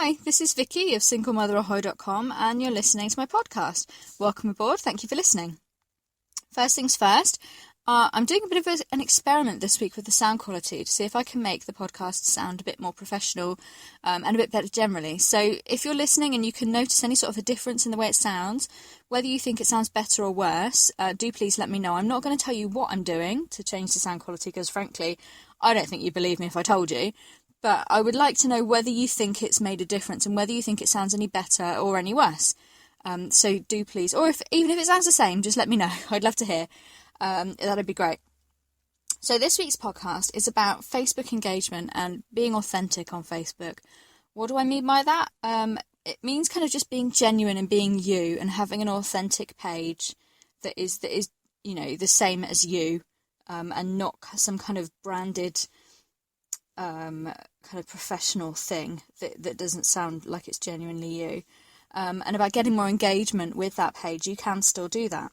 Hi, this is Vicky of singlemotherahoy.com and you're listening to my podcast. Welcome aboard, thank you for listening. First things first, I'm doing a bit of an experiment this week with the sound quality to see if I can make the podcast sound a bit more professional and a bit better generally. So if you're listening and you can notice any sort of a difference in the way it sounds, whether you think it sounds better or worse, do please let me know. I'm not going to tell you what I'm doing to change the sound quality because frankly, I don't think you'd believe me if I told you. But I would like to know whether you think it's made a difference and whether you think it sounds any better or any worse. So do please, or even if it sounds the same, just let me know. I'd love to hear. That'd be great. So this week's podcast is about Facebook engagement and being authentic on Facebook. What do I mean by that? It means kind of just being genuine and being you and having an authentic page that is the same as you, and not some kind of branded kind of professional thing that doesn't sound like it's genuinely you. And about getting more engagement with that page, you can still do that.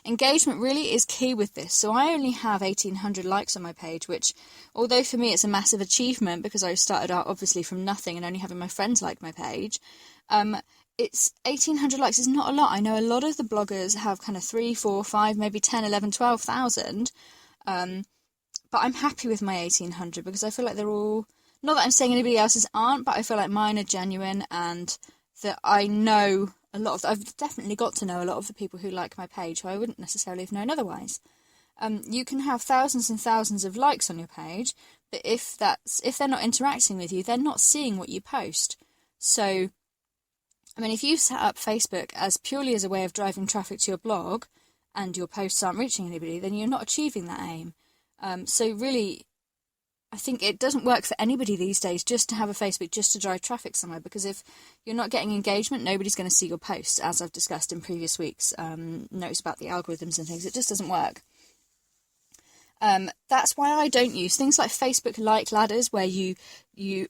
Engagement really is key with this. So I only have 1,800 likes on my page, which, although for me it's a massive achievement because I started out obviously from nothing and only having my friends like my page, it's 1,800 likes is not a lot. I know a lot of the bloggers have kind of 3, 4, 5, maybe 10, 11, 12,000. But I'm happy with my 1,800 because I feel like they're all, not that I'm saying anybody else's aren't, but I feel like mine are genuine and that I know I've definitely got to know a lot of the people who like my page who I wouldn't necessarily have known otherwise. You can have thousands and thousands of likes on your page, but if they're not interacting with you, they're not seeing what you post. So, I mean, if you set up Facebook as purely as a way of driving traffic to your blog and your posts aren't reaching anybody, then you're not achieving that aim. So really, I think it doesn't work for anybody these days just to have a Facebook just to drive traffic somewhere, because if you're not getting engagement, nobody's going to see your posts, as I've discussed in previous weeks, notes about the algorithms and things. It just doesn't work. That's why I don't use things like Facebook like ladders, where you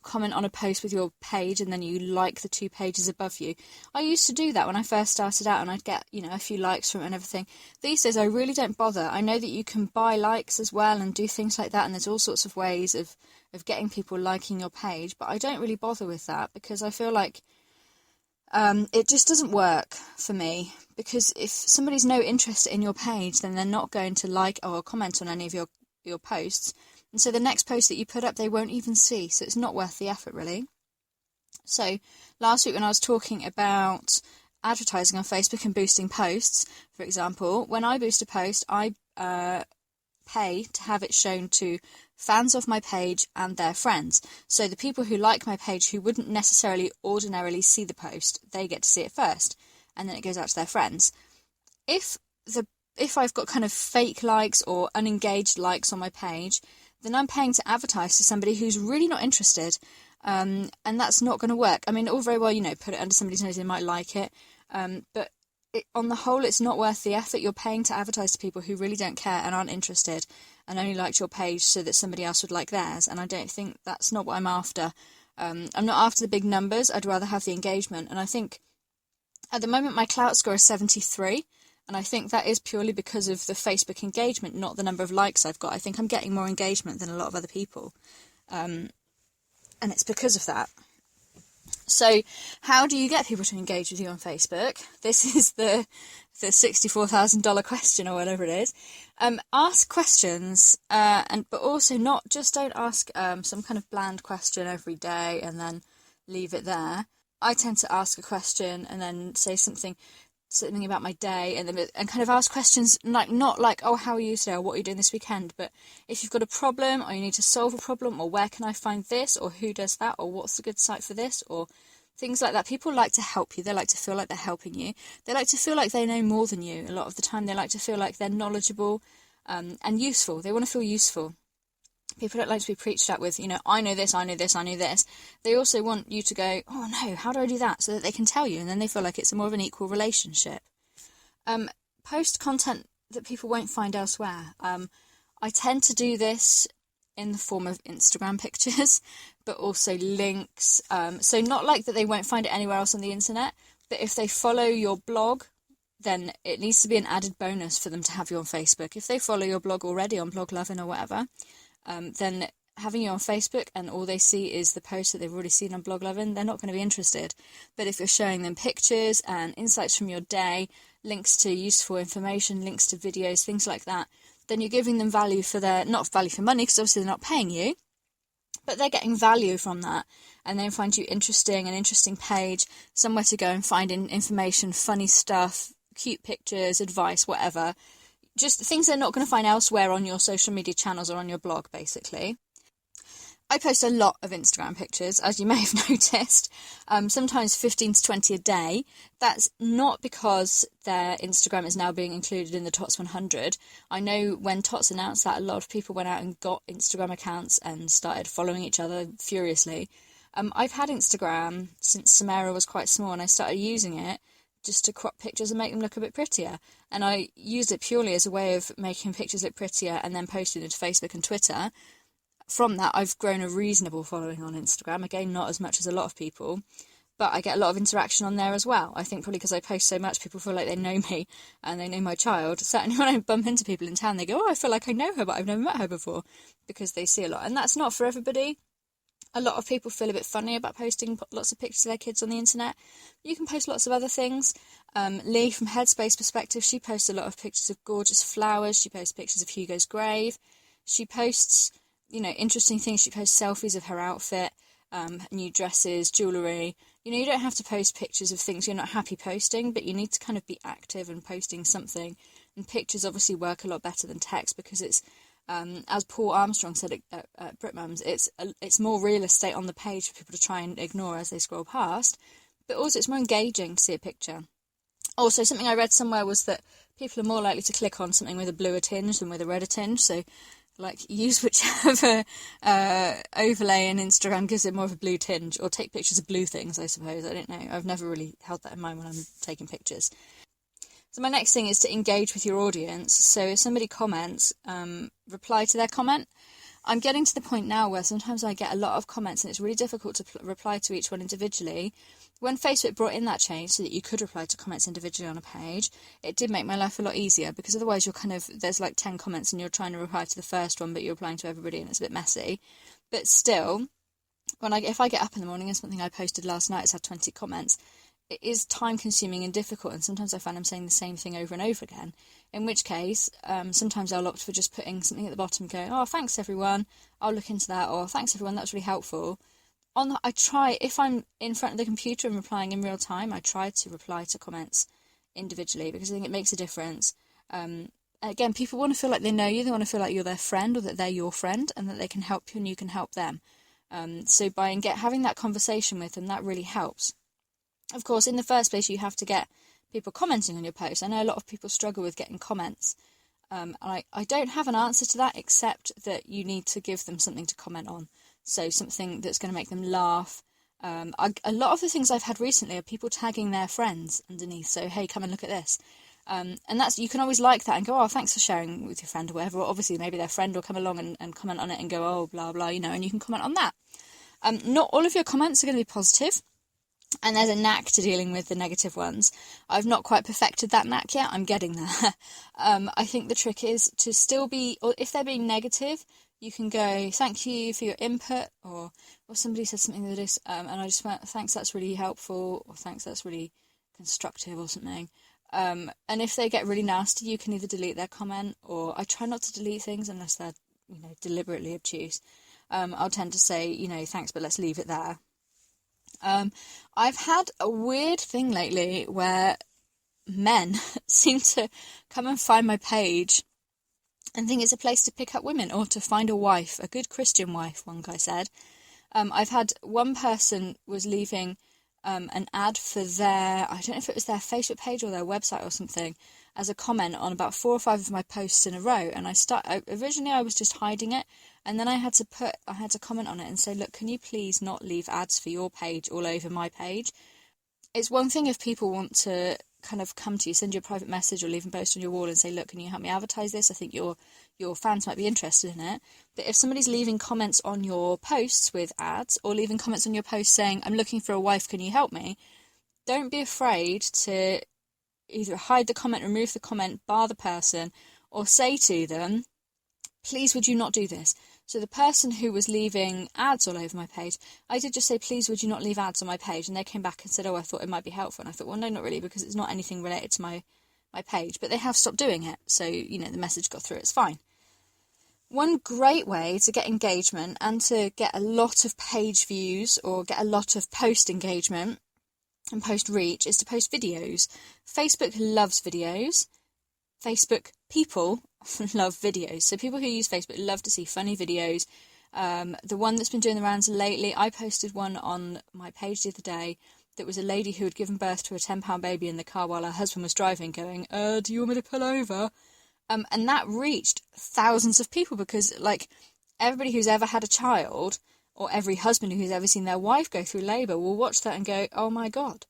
comment on a post with your page and then you like the 2 pages above you. I used to do that when I first started out and I'd get, a few likes from it and everything. These days I really don't bother. I know that you can buy likes as well and do things like that, and there's all sorts of ways of getting people liking your page, but I don't really bother with that because I feel like it just doesn't work for me, because if somebody's no interest in your page, then they're not going to like or comment on any of your posts, and so the next post that you put up they won't even see, so it's not worth the effort really. So last week when I was talking about advertising on Facebook and boosting posts, for example, when I boost a post I pay to have it shown to fans of my page and their friends. So the people who like my page who wouldn't necessarily ordinarily see the post, they get to see it first, and then it goes out to their friends. If I've got kind of fake likes or unengaged likes on my page, then I'm paying to advertise to somebody who's really not interested, and that's not going to work. I mean, all very well, put it under somebody's nose, they might like it, but on the whole, it's not worth the effort. You're paying to advertise to people who really don't care and aren't interested and only liked your page so that somebody else would like theirs, and I don't think that's not what I'm after. I'm not after the big numbers. I'd rather have the engagement, and I think at the moment my clout score is 73, and I think that is purely because of the Facebook engagement, not the number of likes I've got. I think I'm getting more engagement than a lot of other people, and it's because of that. So how do you get people to engage with you on Facebook? This is the $64,000 question or whatever it is. Ask questions, but also don't ask some kind of bland question every day and then leave it there. I tend to ask a question and then say something about my day, and kind of ask questions not like, oh, how are you today, or what are you doing this weekend, but if you've got a problem or you need to solve a problem, or where can I find this, or who does that, or what's a good site for this, or things like that. People like to help you. They like to feel like they're helping you. They like to feel like they know more than you. A lot of the time they like to feel like they're knowledgeable and useful. They want to feel useful. People don't like to be preached at with, I know this, I know this, I know this. They also want you to go, oh no, how do I do that? So that they can tell you, and then they feel like it's more of an equal relationship. Post content that people won't find elsewhere. I tend to do this in the form of Instagram pictures, but also links. So not like that they won't find it anywhere else on the internet, but if they follow your blog, then it needs to be an added bonus for them to have you on Facebook. If they follow your blog already on Blog Lovin' or whatever, then having you on Facebook and all they see is the post that they've already seen on Blog Lovin', they're not going to be interested. But if you're showing them pictures and insights from your day, links to useful information, links to videos, things like that, then you're giving them value for their, not value for money, because obviously they're not paying you, but they're getting value from that, and they find you interesting, an interesting page, somewhere to go and find information, funny stuff, cute pictures, advice, whatever. Just things they're not going to find elsewhere on your social media channels or on your blog, basically. I post a lot of Instagram pictures, as you may have noticed, sometimes 15 to 20 a day. That's not because their Instagram is now being included in the TOTS 100. I know when TOTS announced that, a lot of people went out and got Instagram accounts and started following each other furiously. I've had Instagram since Samara was quite small, and I started using it just to crop pictures and make them look a bit prettier. And I used it purely as a way of making pictures look prettier and then posting it to Facebook and Twitter. From that, I've grown a reasonable following on Instagram. Again, not as much as a lot of people, but I get a lot of interaction on there as well. I think probably because I post so much, people feel like they know me and they know my child. Certainly when I bump into people in town, they go, oh, I feel like I know her, but I've never met her before, because they see a lot. And that's not for everybody. A lot of people feel a bit funny about posting lots of pictures of their kids on the internet. You can post lots of other things. Lee, from Headspace Perspective, she posts a lot of pictures of gorgeous flowers. She posts pictures of Hugo's grave. She posts, interesting things. She posts selfies of her outfit, new dresses, jewellery. You don't have to post pictures of things you're not happy posting, but you need to kind of be active and posting something. And pictures obviously work a lot better than text, because it's, as Paul Armstrong said at Britmums, it's more real estate on the page for people to try and ignore as they scroll past, but also it's more engaging to see a picture. Also, something I read somewhere was that people are more likely to click on something with a bluer tinge than with a redder tinge, so use whichever overlay in Instagram gives it more of a blue tinge, or take pictures of blue things, I suppose. I don't know. I've never really held that in mind when I'm taking pictures. So my next thing is to engage with your audience. So if somebody comments, reply to their comment. I'm getting to the point now where sometimes I get a lot of comments and it's really difficult to reply to each one individually. When Facebook brought in that change so that you could reply to comments individually on a page, it did make my life a lot easier, because otherwise there's 10 comments and you're trying to reply to the first one, but you're replying to everybody and it's a bit messy. But still, if I get up in the morning and something I posted last night has had 20 comments, it is time consuming and difficult, and sometimes I find I'm saying the same thing over and over again, in which case sometimes I'll opt for just putting something at the bottom going, oh, thanks everyone, I'll look into that, or thanks everyone, that's really helpful. I try, if I'm in front of the computer and replying in real time, I try to reply to comments individually, because I think it makes a difference. Again, people want to feel like they know you, they want to feel like you're their friend, or that they're your friend, and that they can help you and you can help them. So by having that conversation with them, that really helps. Of course, in the first place, you have to get people commenting on your post. I know a lot of people struggle with getting comments. And I don't have an answer to that, except that you need to give them something to comment on. So something that's going to make them laugh. A lot of the things I've had recently are people tagging their friends underneath. So, hey, come and look at this. And that's, you can always like that and go, oh, thanks for sharing with your friend or whatever. Or obviously, maybe their friend will come along and comment on it and go, oh, blah, blah, and you can comment on that. Not all of your comments are going to be positive. And there's a knack to dealing with the negative ones. I've not quite perfected that knack yet. I'm getting there. I think the trick is to still be, or if they're being negative, you can go, thank you for your input, or somebody said something that is, and I just went, thanks, that's really helpful, or thanks, that's really constructive, or something. And if they get really nasty, you can either delete their comment, or I try not to delete things unless they're, deliberately obtuse. I'll tend to say, thanks, but let's leave it there. I've had a weird thing lately where men seem to come and find my page and think it's a place to pick up women, or to find a wife, a good Christian wife, one guy said. I've had one person was leaving an ad for their, I don't know if it was their Facebook page or their website or something, as a comment on about 4 or 5 of my posts in a row. And originally I was just hiding it, and then I had to comment on it and say, look, can you please not leave ads for your page all over my page? It's one thing if people want to kind of come to you, send you a private message or leave a post on your wall and say, look, can you help me advertise this? I think your fans might be interested in it. But if somebody's leaving comments on your posts with ads, or leaving comments on your post saying, I'm looking for a wife, can you help me? Don't be afraid to either hide the comment, remove the comment, bar the person, or say to them, please, would you not do this? So the person who was leaving ads all over my page, I did just say, please, would you not leave ads on my page? And they came back and said, oh, I thought it might be helpful. And I thought, well, no, not really, because it's not anything related to my page. But they have stopped doing it. So, the message got through. It's fine. One great way to get engagement and to get a lot of page views or get a lot of post engagement and post reach is to post videos. Facebook loves videos. Facebook people love videos. So people who use Facebook love to see funny videos. The one that's been doing the rounds lately, I posted one on my page the other day that was a lady who had given birth to a 10-pound baby in the car while her husband was driving, going, do you want me to pull over? And that reached thousands of people because, like, everybody who's ever had a child or every husband who's ever seen their wife go through labour will watch that and go, oh my God.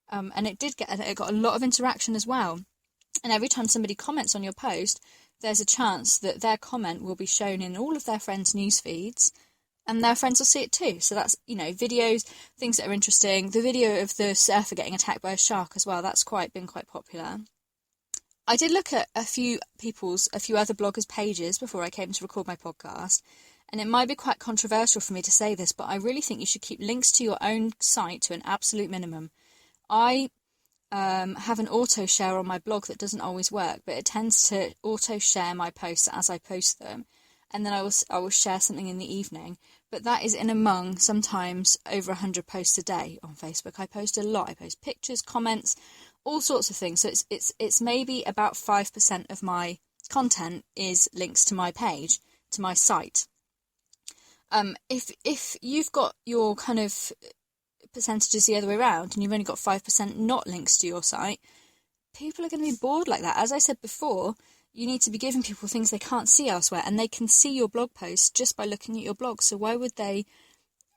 And it got a lot of interaction as well. And every time somebody comments on your post, there's a chance that their comment will be shown in all of their friends' news feeds and their friends will see it too. So that's, videos, things that are interesting. The video of the surfer getting attacked by a shark as well, that's been quite popular. I did look at a few other bloggers' pages before I came to record my podcast, and it might be quite controversial for me to say this, but I really think you should keep links to your own site to an absolute minimum. I have an auto share on my blog that doesn't always work, but it tends to auto share my posts as I post them, and then I will share something in the evening. But that is in among sometimes over 100 posts a day on Facebook. I post a lot. I post pictures, comments, all sorts of things. So it's maybe about 5% of my content is links to my page, to my site. If you've got your kind of percentages the other way around and you've only got 5% not links to your site, people are going to be bored like that. As I said before, you need to be giving people things they can't see elsewhere, and they can see your blog posts just by looking at your blog. So why would they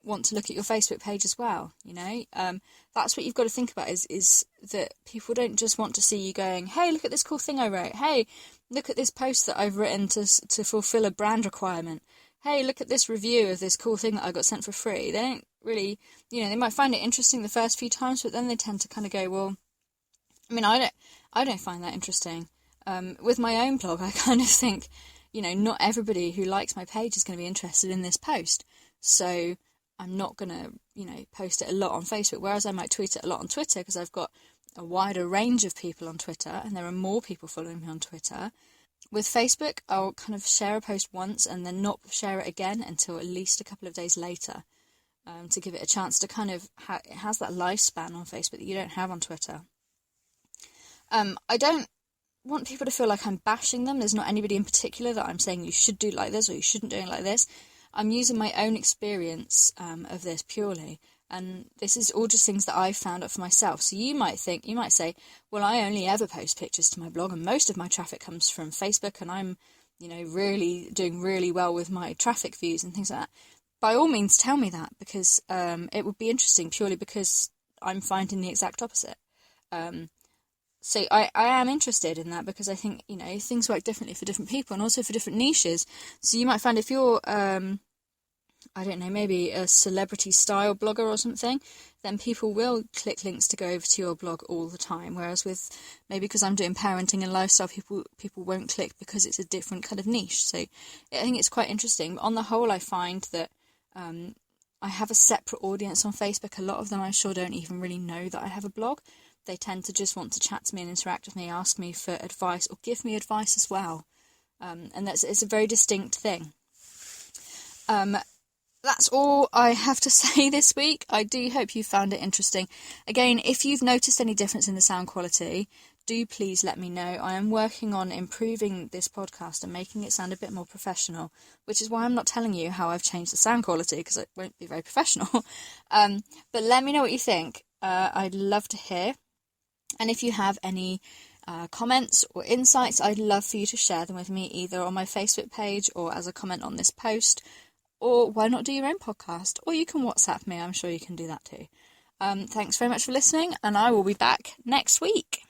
want to look at your Facebook page as well? That's what you've got to think about is that people don't just want to see you going, hey, look at this cool thing I wrote. Hey, look at this post that I've written to fulfill a brand requirement. Hey, look at this review of this cool thing that I got sent for free. They don't really, they might find it interesting the first few times, but then they tend to kind of go, well, I don't find that interesting. With my own blog, I kind of think, not everybody who likes my page is going to be interested in this post. So I'm not going to, post it a lot on Facebook, whereas I might tweet it a lot on Twitter because I've got a wider range of people on Twitter and there are more people following me on Twitter. With Facebook, I'll kind of share a post once and then not share it again until at least a couple of days later, to give it a chance to kind of, it has that lifespan on Facebook that you don't have on Twitter. I don't want people to feel like I'm bashing them. There's not anybody in particular that I'm saying you should do like this or you shouldn't do it like this. I'm using my own experience of this purely, and this is all just things that I've found out for myself. So you might say, well, I only ever post pictures to my blog and most of my traffic comes from Facebook and I'm, really doing really well with my traffic views and things like that. By all means, tell me that, because it would be interesting purely because I'm finding the exact opposite. So I am interested in that because I think, things work differently for different people and also for different niches. So you might find if you're, I don't know, maybe a celebrity style blogger or something, then people will click links to go over to your blog all the time. Whereas with, maybe because I'm doing parenting and lifestyle, people won't click because it's a different kind of niche. So I think it's quite interesting. But on the whole, I find that I have a separate audience on Facebook. A lot of them, I'm sure, don't even really know that I have a blog. They tend to just want to chat to me and interact with me, ask me for advice or give me advice as well. And it's a very distinct thing. That's all I have to say this week. I do hope you found it interesting. Again, if you've noticed any difference in the sound quality, do please let me know. I am working on improving this podcast and making it sound a bit more professional, which is why I'm not telling you how I've changed the sound quality, because it won't be very professional. But let me know what you think. I'd love to hear. And if you have any comments or insights, I'd love for you to share them with me either on my Facebook page or as a comment on this post. Or why not do your own podcast? Or you can WhatsApp me. I'm sure you can do that too. Thanks very much for listening, and I will be back next week.